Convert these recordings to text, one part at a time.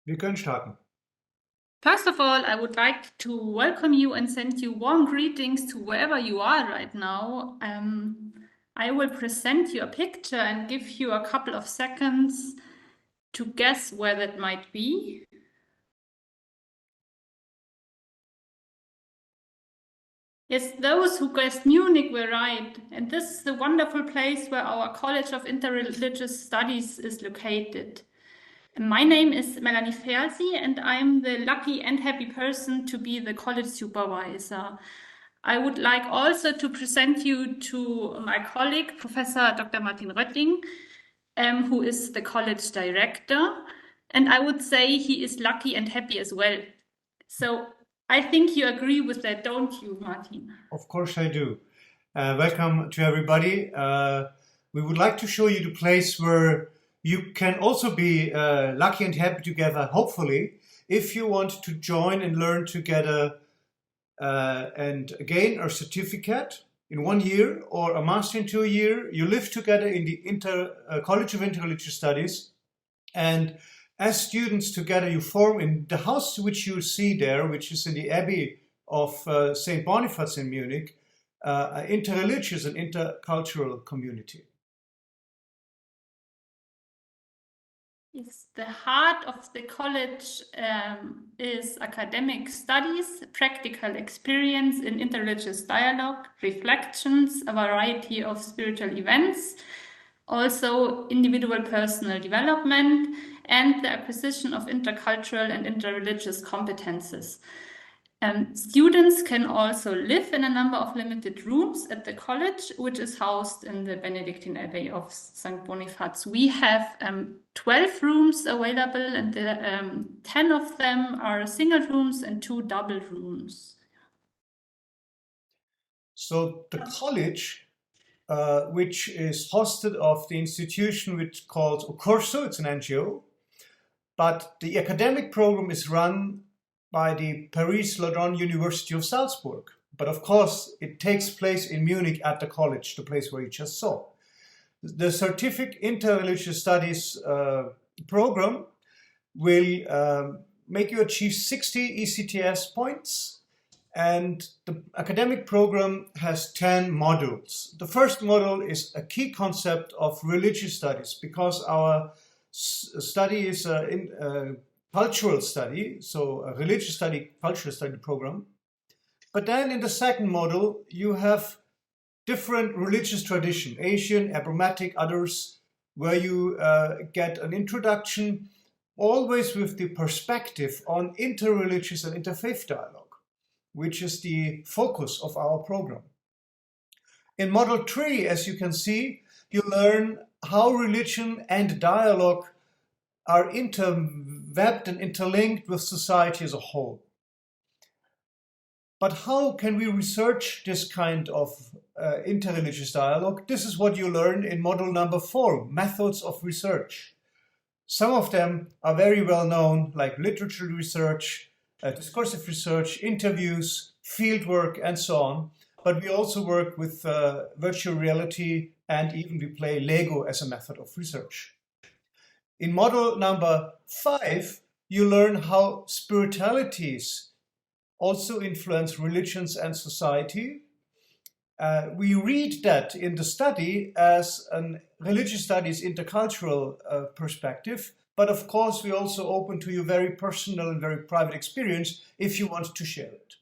Wir können starten. First of all, I would like to welcome you and send you warm greetings to wherever you are right now. I will present you a picture and give you a couple of seconds to guess where that might be. Yes, those who guessed Munich were right. And this is the wonderful place where our College of Interreligious Studies is located. My name is Melanie Fersi, and I'm the lucky and happy person to be the college supervisor. I would like also to present you to my colleague, Professor Dr. Martin Röttling, who is the college director. And I would say he is lucky and happy as well. So I think you agree with that, don't you, Martin? Of course I do. Welcome to everybody. We would like to show you the place where you can also be lucky and happy together, hopefully, if you want to join and learn together and gain a certificate in 1 year or a master in 2 years. You live together in the College of Interreligious Studies, and as students together you form in the house which you see there, which is in the Abbey of St. Boniface in Munich, an interreligious and intercultural community. Yes, the heart of the college is academic studies, practical experience in interreligious dialogue, reflections, a variety of spiritual events, also individual personal development, and the acquisition of intercultural and interreligious competences. Students can also live in a number of limited rooms at the college, which is housed in the Benedictine Abbey of St. Boniface. We have 12 rooms available, and 10 of them are single rooms and 2 double rooms. So the college, which is hosted of the institution which called Occurso, it's an NGO, but the academic program is run by the Paris Lodron University of Salzburg. But of course, it takes place in Munich at the college, the place where you just saw. The Certificate Interreligious Studies program will make you achieve 60 ECTS points, and the academic program has 10 modules. The first module is a key concept of religious studies, because our study is cultural study, so a religious study, cultural study program. But then in the second module, you have different religious tradition, Asian, Abrahamic, others, where you get an introduction, always with the perspective on interreligious and interfaith dialogue, which is the focus of our program. In Module 3, as you can see, you learn how religion and dialogue are interwebbed and interlinked with society as a whole. But how can we research this kind of interreligious dialogue? This is what you learn in module number 4, methods of research. Some of them are very well known, like literature research, discursive research, interviews, fieldwork, and so on. But we also work with virtual reality, and even we play Lego as a method of research. In module number 5, you learn how spiritualities also influence religions and society. We read that in the study as a religious studies intercultural perspective, but of course we also open to your very personal and very private experience if you want to share it.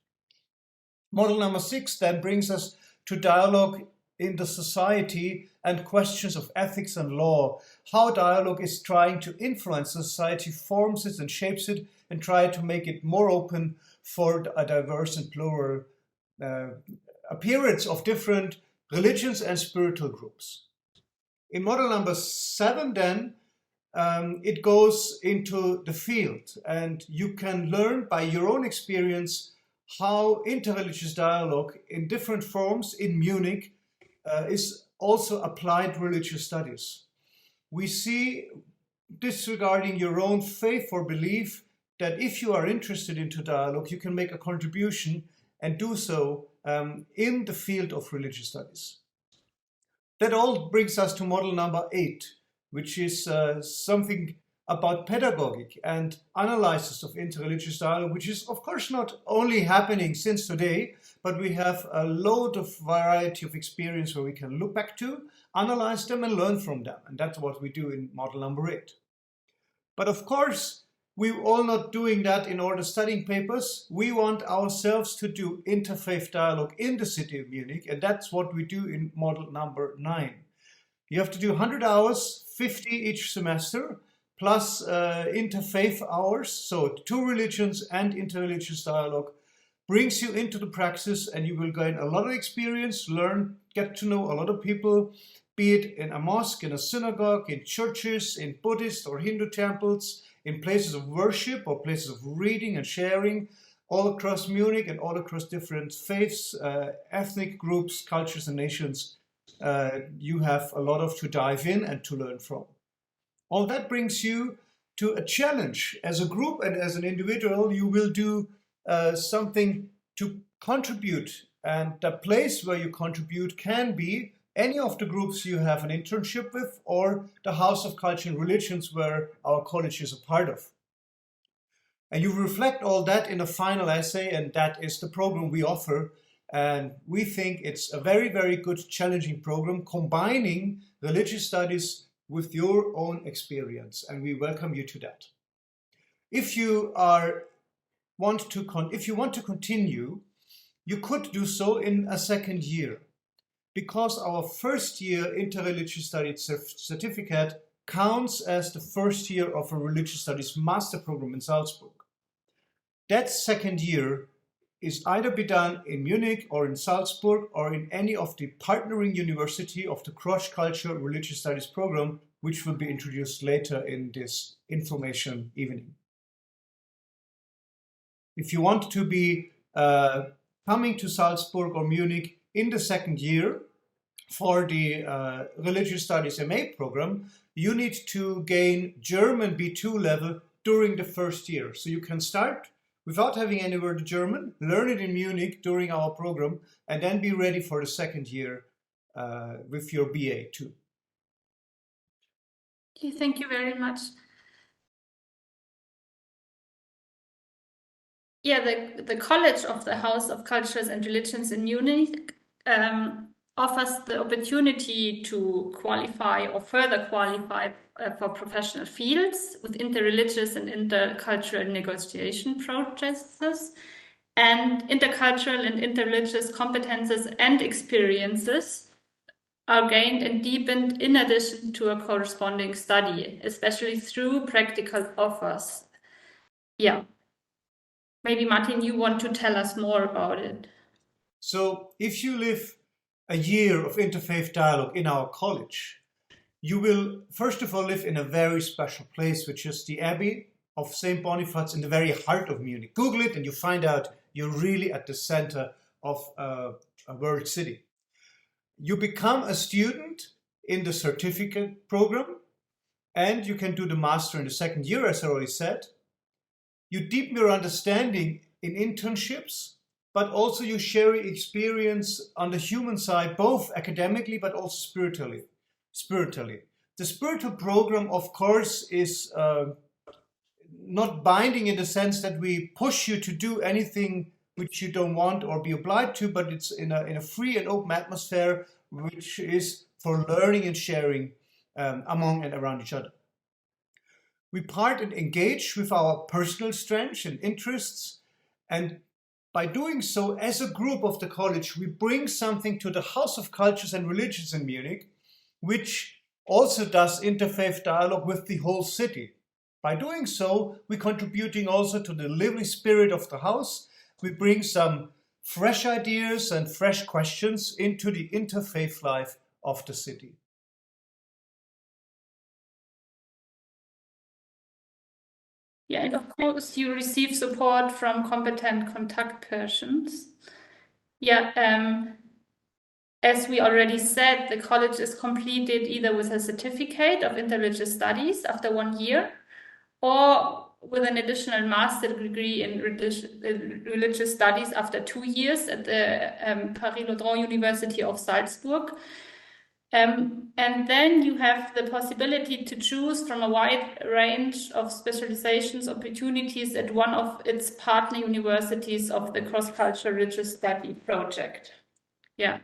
Module number 6 then brings us to dialogue in the society and questions of ethics and law, how dialogue is trying to influence society, forms it and shapes it, and try to make it more open for a diverse and plural appearance of different religions and spiritual groups. In module number 7 then, it goes into the field, and you can learn by your own experience how interreligious dialogue in different forms in Munich is also applied religious studies. We see, disregarding your own faith or belief, that if you are interested into dialogue, you can make a contribution and do so in the field of religious studies. That all brings us to model number 8, which is something about pedagogic and analysis of interreligious dialogue, which is of course not only happening since today, but we have a load of variety of experience where we can look back to, analyze them and learn from them. And that's what we do in model number 8. But of course, we're all not doing that in order studying papers. We want ourselves to do interfaith dialogue in the city of Munich, and that's what we do in model number 9. You have to do 100 hours, 50 each semester, plus interfaith hours, so 2 religions and interreligious dialogue brings you into the praxis, and you will gain a lot of experience, learn, get to know a lot of people, be it in a mosque, in a synagogue, in churches, in Buddhist or Hindu temples, in places of worship or places of reading and sharing, all across Munich and all across different faiths, ethnic groups, cultures and nations. You have a lot to dive in and to learn from. All that brings you to a challenge. As a group and as an individual, you will do something to contribute. And the place where you contribute can be any of the groups you have an internship with, or the House of Culture and Religions where our college is a part of. And you reflect all that in a final essay, and that is the program we offer. And we think it's a very, very good, challenging program, combining religious studies with your own experience, and we welcome you to that. If you want to continue, you could do so in a second year, because our first year interreligious studies certificate counts as the first year of a religious studies master program in Salzburg. That second year is either be done in Munich or in Salzburg or in any of the partnering university of the Crosscultural Religious Studies program, which will be introduced later in this information evening. If you want to be coming to Salzburg or Munich in the second year for the Religious Studies MA program, you need to gain German B2 level during the first year. So you can start without having any word of German, learn it in Munich during our program, and then be ready for the second year with your BA too. Okay, thank you very much. Yeah, the College of the House of Cultures and Religions in Munich offers the opportunity to qualify or further qualify for professional fields with interreligious and intercultural negotiation processes, and intercultural and interreligious competences and experiences are gained and deepened in addition to a corresponding study, especially through practical offers. Yeah. Maybe Martin, you want to tell us more about it. So if you live a year of interfaith dialogue in our college, you will first of all live in a very special place, which is the Abbey of St. Boniface in the very heart of Munich. Google it and you find out you're really at the center of a world city. You become a student in the certificate program, and you can do the master in the second year, as I already said. You deepen your understanding in internships, but also you share your experience on the human side, both academically but also spiritually. The spiritual program, of course, is not binding in the sense that we push you to do anything which you don't want or be obliged to, but it's in a free and open atmosphere, which is for learning and sharing among and around each other. We part and engage with our personal strengths and interests, and by doing so, as a group of the college, we bring something to the House of Cultures and Religions in Munich, which also does interfaith dialogue with the whole city. By doing so, we're contributing also to the lively spirit of the house. We bring some fresh ideas and fresh questions into the interfaith life of the city. Yeah, and of course you receive support from competent contact persons. Yeah, as we already said, the college is completed either with a certificate of interreligious studies after 1 year, or with an additional master degree in religious studies after 2 years at the Paris Lodron University of Salzburg. And then you have the possibility to choose from a wide range of specializations opportunities at one of its partner universities of the Crosscultural Religious Study project. Yeah,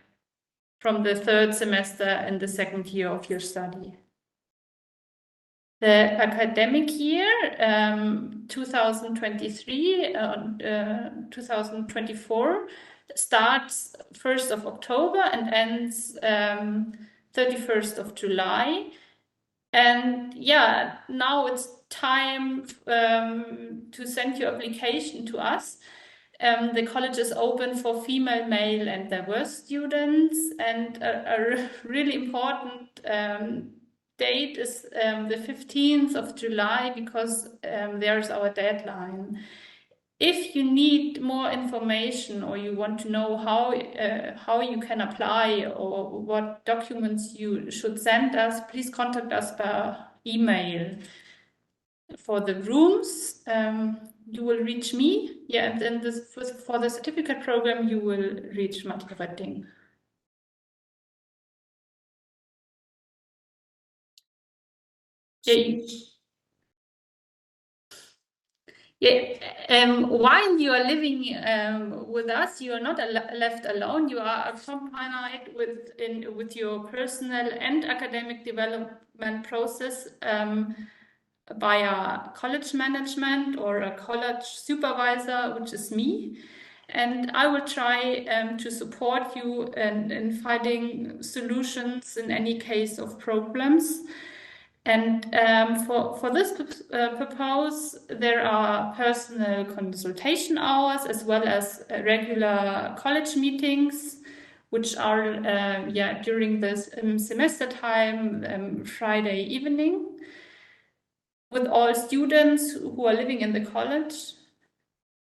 from the third semester and the second year of your study. The academic year, 2023-2024, starts 1st of October and ends 31st of July. And yeah, now it's time to send your application to us. The college is open for female, male, and diverse students, and a really important date is the 15th of July, because there's our deadline. If you need more information or you want to know how you can apply or what documents you should send us, please contact us by email. For the rooms, you will reach me. Yeah, and then for the certificate program, you will reach Martin Retting. While you are living with us, you are not left alone. You are accompanied with your personal and academic development process by a college management or a college supervisor, which is me. And I will try to support you in finding solutions in any case of problems. And for this purpose, there are personal consultation hours as well as regular college meetings, which are during this semester time, Friday evening, with all students who are living in the college,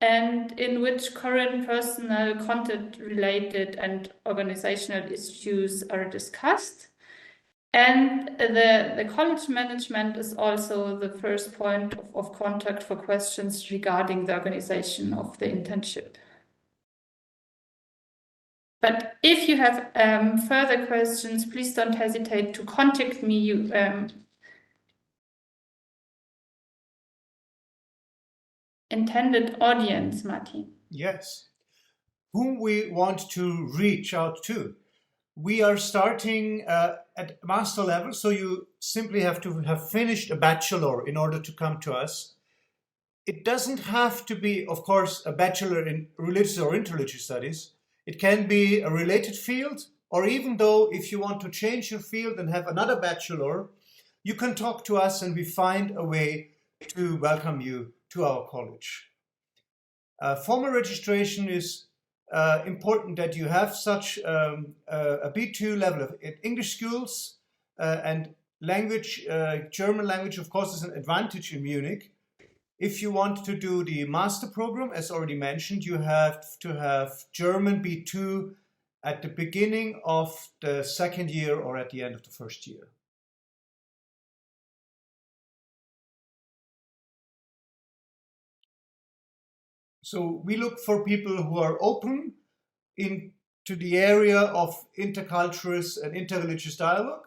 and in which current personal, content-related and organizational issues are discussed. And the college management is also the first point of contact for questions regarding the organization of the internship. But if you have further questions, please don't hesitate to contact me. Intended audience, Martin. Yes. Whom we want to reach out to. We are starting at master level, so you simply have to have finished a bachelor in order to come to us. It doesn't have to be, of course, a bachelor in religious or interreligious studies. It can be a related field, or even though if you want to change your field and have another bachelor, you can talk to us and we find a way to welcome you to our college. Formal registration is important that you have such a B2 level of English skills and language. German language, of course, is an advantage in Munich. If you want to do the master program, as already mentioned, you have to have German B2 at the beginning of the second year or at the end of the first year. So we look for people who are open into the area of intercultural and interreligious dialogue.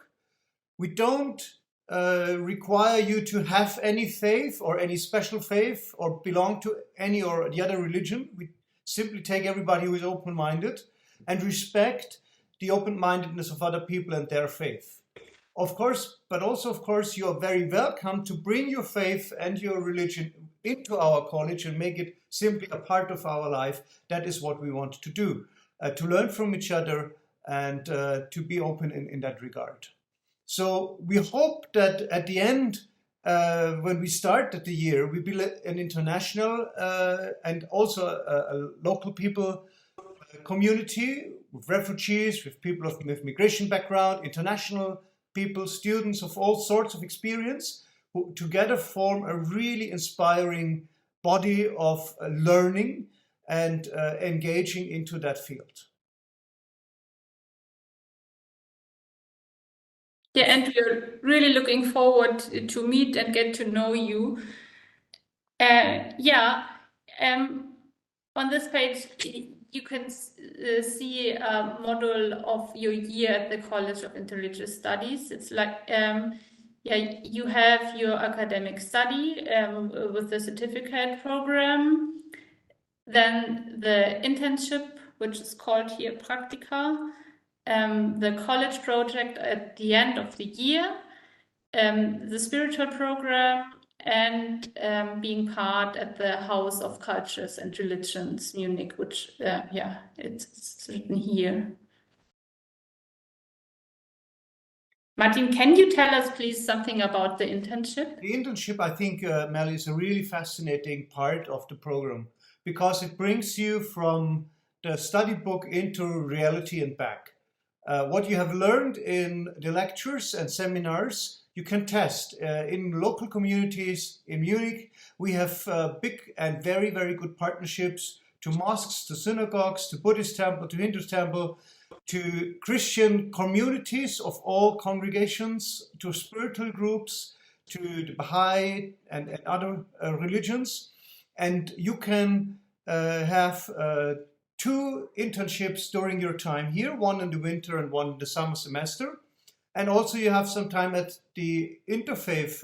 We don't require you to have any faith or any special faith or belong to any or the other religion. We simply take everybody who is open-minded and respect the open-mindedness of other people and their faith. Of course, but also, of course, you are very welcome to bring your faith and your religion into our college and make it simply a part of our life. That is what we want to do, to learn from each other and to be open in that regard. So we hope that at the end, when we start the year, we be an international and also a local people community with refugees, with people with migration background, international people, students of all sorts of experience, who together form a really inspiring body of learning and engaging into that field. Yeah, and we're really looking forward to meet and get to know you. On this page, you can see a model of your year at the College of Interreligious Studies. It's like, yeah, you have your academic study with the certificate program, then the internship, which is called here practica, the college project at the end of the year, the spiritual program, and being part at the House of Cultures and Religions, Munich, which, yeah, it's written here. Martin, can you tell us, please, something about the internship? The internship, I think, Mel, is a really fascinating part of the program because it brings you from the study book into reality and back. What you have learned in the lectures and seminars, you can test in local communities. In Munich, we have big and very, very good partnerships to mosques, to synagogues, to Buddhist temple, to Hindu temple, to Christian communities of all congregations, to spiritual groups, to the Baha'i and other religions. And you can have 2 internships during your time here, one in the winter and one in the summer semester. And also you have some time at the interfaith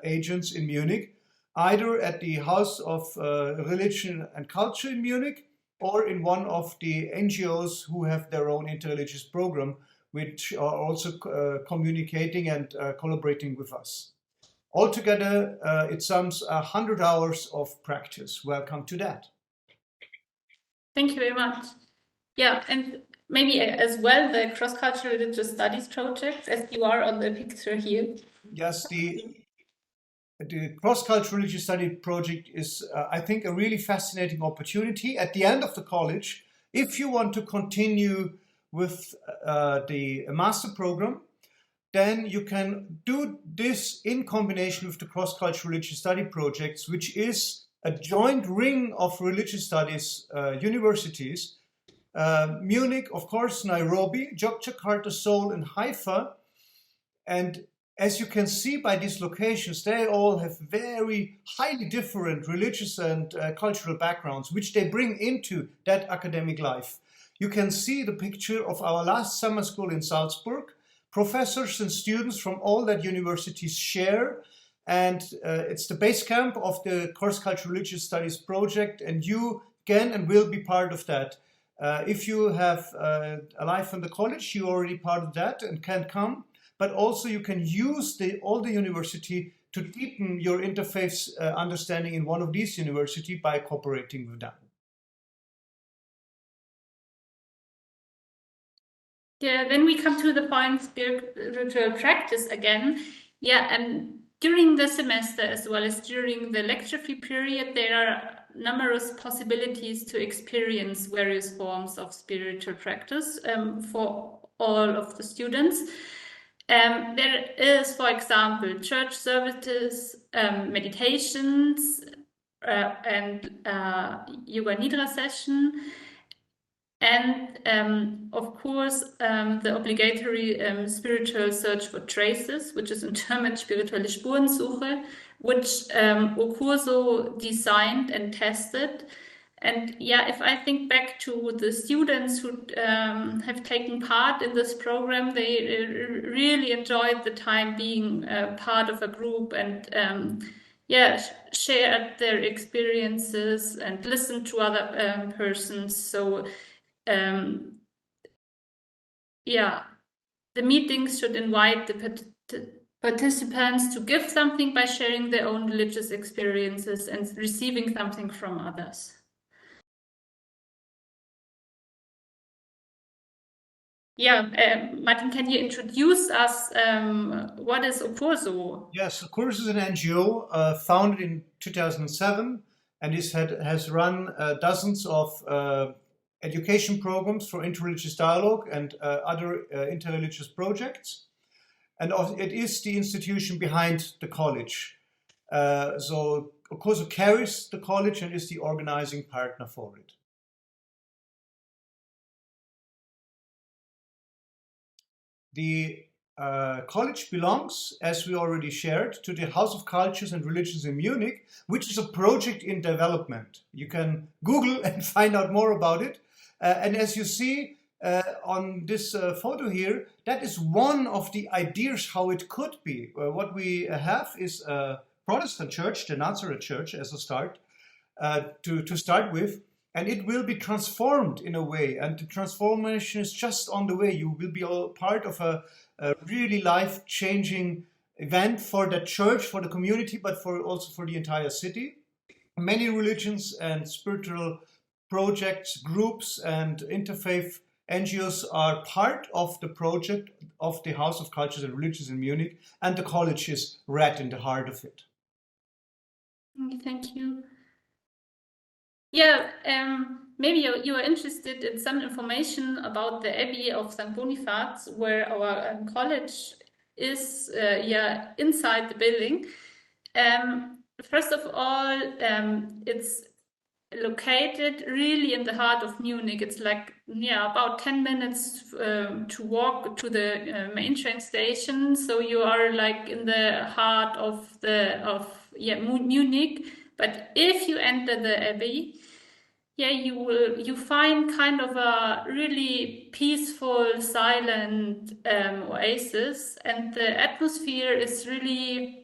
agents in Munich, either at the House of Religion and Culture in Munich or in one of the NGOs who have their own interreligious program, which are also communicating and collaborating with us. Altogether, it sums 100 hours of practice. Welcome to that. Thank you very much. Yeah, and maybe as well the Crosscultural Religious Studies project, as you are on the picture here. Yes, the Crosscultural Religious Studies project is, I think, a really fascinating opportunity at the end of the college. If you want to continue with the master program, then you can do this in combination with the Cross-Cultural Religious Studies projects, which is a joint ring of religious studies universities. Munich, of course, Nairobi, Yogyakarta, Seoul, and Haifa. And as you can see by these locations, they all have very highly different religious and cultural backgrounds, which they bring into that academic life. You can see the picture of our last summer school in Salzburg. Professors and students from all that universities share, and it's the base camp of the Cross-Cultural Religious Studies project, and you can and will be part of that. If you have a life in the college, you're already part of that and can come, but also you can use all the university to deepen your interfaith understanding in one of these universities by cooperating with them. Yeah, then we come to the point spiritual practice again. Yeah, and during the semester as well as during the lecture-free period, there are numerous possibilities to experience various forms of spiritual practice for all of the students. There is, for example, church services, meditations, and yoga nidra session. And of course, the obligatory spiritual search for traces, which is in German spirituelle Spurensuche, which Occurso designed and tested. And yeah, if I think back to the students who have taken part in this program, they really enjoyed the time being part of a group and yeah, shared their experiences and listened to other persons. So yeah, the meetings should invite the participants to give something by sharing their own religious experiences and receiving something from others. Yeah, Martin, can you introduce us what is Occurso? Yes, Occurso is an NGO founded in 2007 and has run dozens of education programs for interreligious dialogue and other interreligious projects. And it is the institution behind the college. So Occurso carries the college and is the organizing partner for it. The college belongs, as we already shared, to the House of Cultures and Religions in Munich, which is a project in development. You can Google and find out more about it. And as you see on this photo here, that is one of the ideas how it could be. What we have is a Protestant church, the Nazareth Church, as a start, to start with, and it will be transformed in a way, and the transformation is just on the way. You will be all part of a really life-changing event for the church, for the community, but also for the entire city. Many religions and spiritual projects, groups, and interfaith NGOs are part of the project of the House of Cultures and Religions in Munich, and the college is right in the heart of it. Thank you. Yeah, maybe you are interested in some information about the Abbey of St. Boniface, where our college is inside the building. First of all, it's located really in the heart of Munich. It's like about 10 minutes to walk to the main train station. So you are like in the heart of Munich. But if you enter the Abbey, you find kind of a really peaceful, silent oasis, and the atmosphere is really.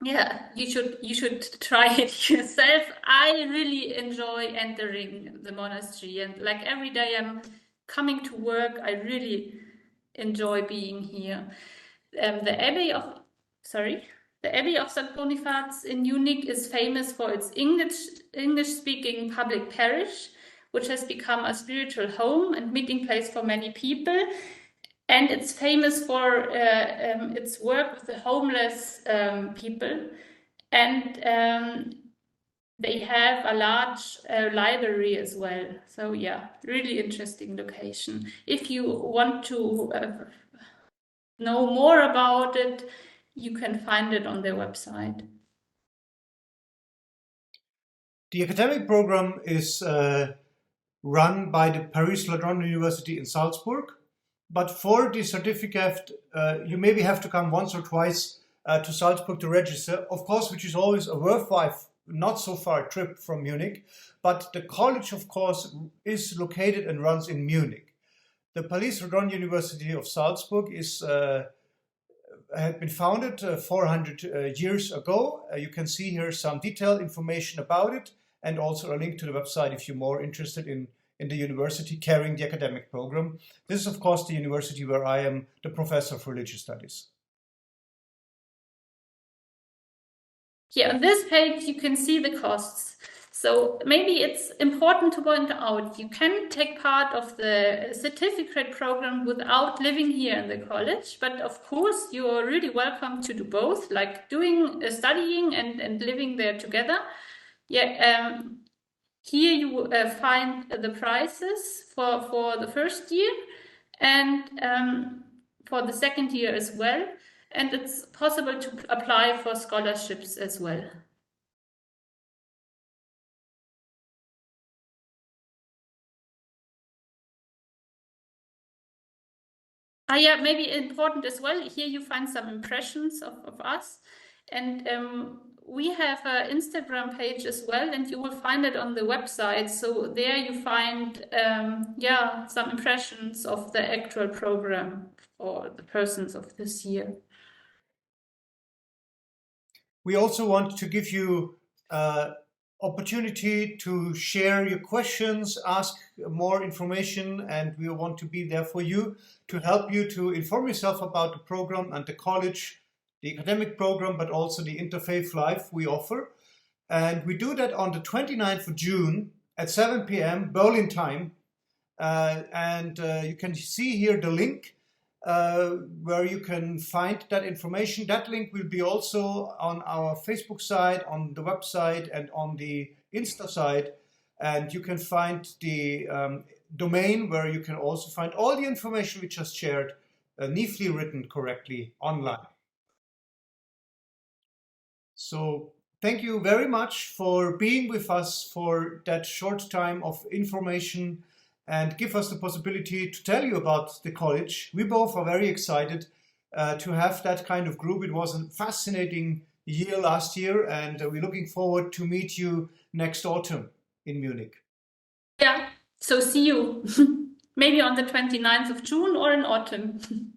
Yeah, you should try it yourself. I really enjoy entering the monastery, and like every day I'm coming to work, I really enjoy being here. The Abbey of St. Boniface in Munich is famous for its English-speaking public parish, which has become a spiritual home and meeting place for many people. And it's famous for its work with the homeless people. And they have a large library as well. So yeah, really interesting location. If you want to know more about it, you can find it on their website. The academic program is run by the Paris Lodron University in Salzburg. But for the certificate, you maybe have to come once or twice to Salzburg to register, of course, which is always a worthwhile, not so far trip from Munich. But the college, of course, is located and runs in Munich. The Paris Lodron University of Salzburg had been founded 400 years ago. You can see here some detailed information about it, and also a link to the website if you're more interested in the university carrying the academic program. This is, of course, the university where I am the professor of religious studies. Yeah, on this page you can see the costs. So maybe it's important to point out you can take part of the certificate program without living here in the college, but of course you are really welcome to do both, like doing studying and living there together. Yeah. Here you find the prices for the first year and for the second year as well. And it's possible to apply for scholarships as well. Yeah, maybe important as well. Here you find some impressions of us. And we have an Instagram page as well, and you will find it on the website. So there you find, some impressions of the actual program for the persons of this year. We also want to give you opportunity to share your questions, ask more information, and we want to be there for you to help you to inform yourself about the program and the college, the academic program, but also the interfaith life we offer. And we do that on the 29th of June at 7 p.m. Berlin time. You can see here the link where you can find that information. That link will be also on our Facebook site, on the website, and on the Insta site. And you can find the domain where you can also find all the information we just shared, neatly written correctly online. So thank you very much for being with us for that short time of information and give us the possibility to tell you about the college. We both are very excited to have that kind of group. It was a fascinating year last year, and we're looking forward to meet you next autumn in Munich. Yeah, So see you maybe on the 29th of June or in autumn.